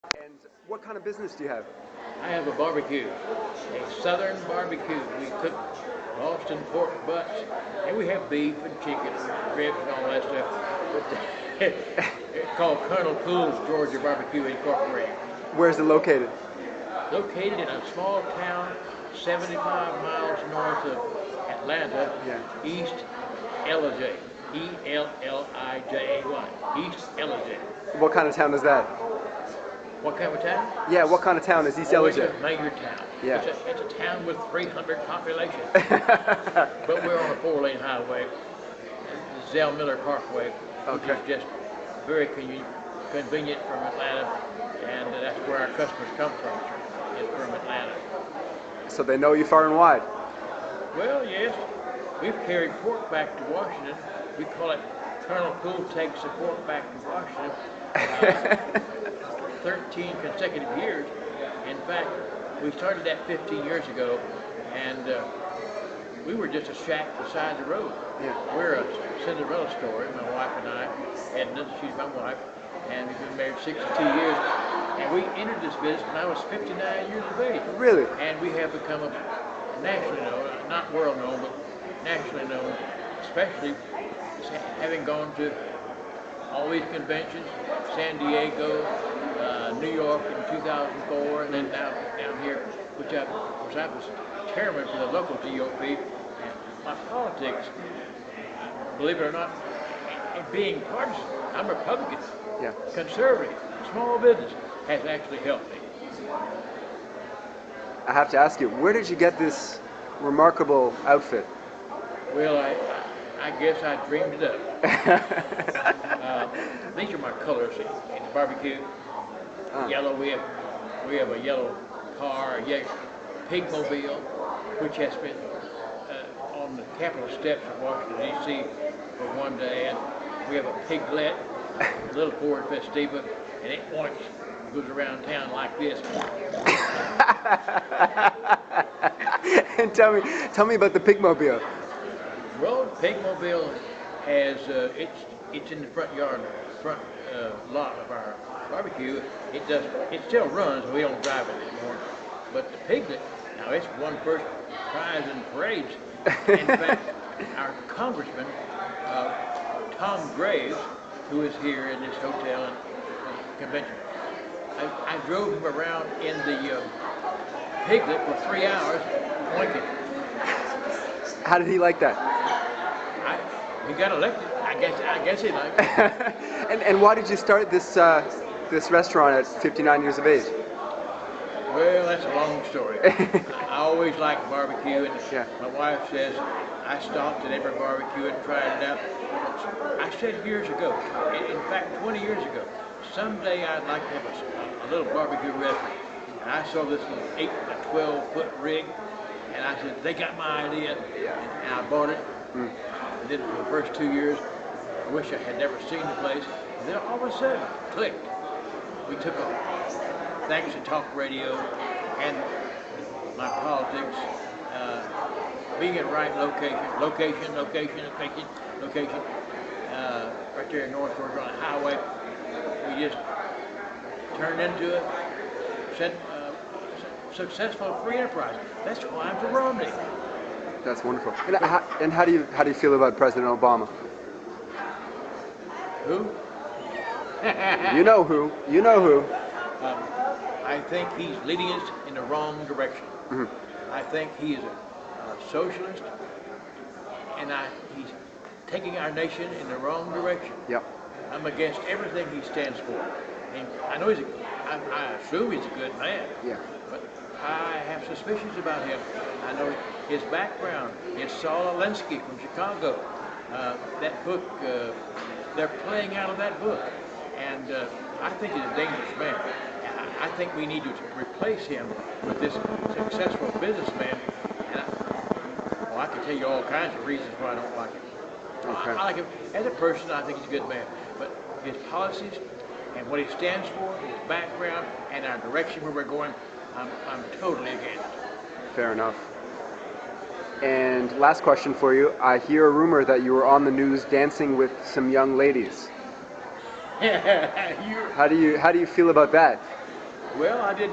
And what kind of business do you have? I have a barbecue, a southern barbecue. We cook Boston pork butts, and we have beef and chicken and ribs and all that stuff. But it's called Colonel Poole's Georgia Barbecue Incorporated. Where's it located? Located in a small town 75 miles north of Atlanta, East Ellijay. Ellijay. East Ellijay. What kind of town is that? What kind of town? Yeah, what kind of town is East Ellijay? It's a major town. Yeah. It's a town with 300 population. But we're on a 4-lane highway, the Zell Miller Parkway, which is just very convenient from Atlanta, and that's where our customers come from Atlanta. So they know you far and wide. Well, yes. We've carried pork back to Washington. We call it Colonel Poole Takes the Pork Back to Washington. 13 consecutive years. In fact, we started that 15 years ago, and we were just a shack beside the road. Yeah. We're a Cinderella story, my wife and I. Edna, she's my wife, and we've been married 62 years. And we entered this business when I was 59 years of age. Really? And we have become a nationally known, not world known, but nationally known, especially having gone to all these conventions, San Diego, New York in 2004, and then now down here, which I was chairman for the local GOP. And my politics, believe it or not, being partisan, I'm Republican, conservative, small business, has actually helped me. I have to ask you, where did you get this remarkable outfit? Well, I guess I dreamed it up. These are my colors in the barbecue. Yellow, we have a yellow car, a Pigmobile, which has been on the Capitol steps of Washington, D.C. for one day, and we have a piglet, a little Ford Festiva, and it points, goes around town like this. And tell me about the Pigmobile. Well, Pigmobile has it's in the front yard, front lot of our barbecue. It still runs. We don't drive it anymore. But the piglet, now it's won first prize in parades. In fact, our congressman Tom Graves, who is here in this hotel and convention, I drove him around in the piglet for 3 hours, pointing. How did he like that? He got elected. I guess he liked it. And why did you start this restaurant at 59 years of age? Well, that's a long story. I always liked barbecue, and my wife says I stopped at every barbecue and tried it out. I said years ago, in fact 20 years ago, someday I'd like to have a little barbecue restaurant. And I saw this little 8 by 12 foot rig, and I said, they got my idea, and I bought it. I did it for the first 2 years. I wish I had never seen the place. And then all of a sudden, clicked. We took off. Thanks to talk radio and my politics, being in the right location, right there in North Georgia on the highway. We just turned into a successful free enterprise. That's why I'm for Romney. That's wonderful. And how do you feel about President Obama? Who? You know who. You know who. I think he's leading us in the wrong direction. I think he is a socialist, and he's taking our nation in the wrong direction. Yep. I'm against everything he stands for. And I know I assume he's a good man. Yeah. But I have suspicions about him. I know his background is Saul Alinsky from Chicago. That book, they're playing out of that book. And I think he's a dangerous man. I think we need to replace him with this successful businessman. And I can tell you all kinds of reasons why I don't like him. Okay. I like him as a person. I think he's a good man. But his policies and what he stands for, his background, and our direction where we're going, I'm totally against. Fair enough. And last question for you. I hear a rumor that you were on the news dancing with some young ladies. How do you feel about that? Well, I did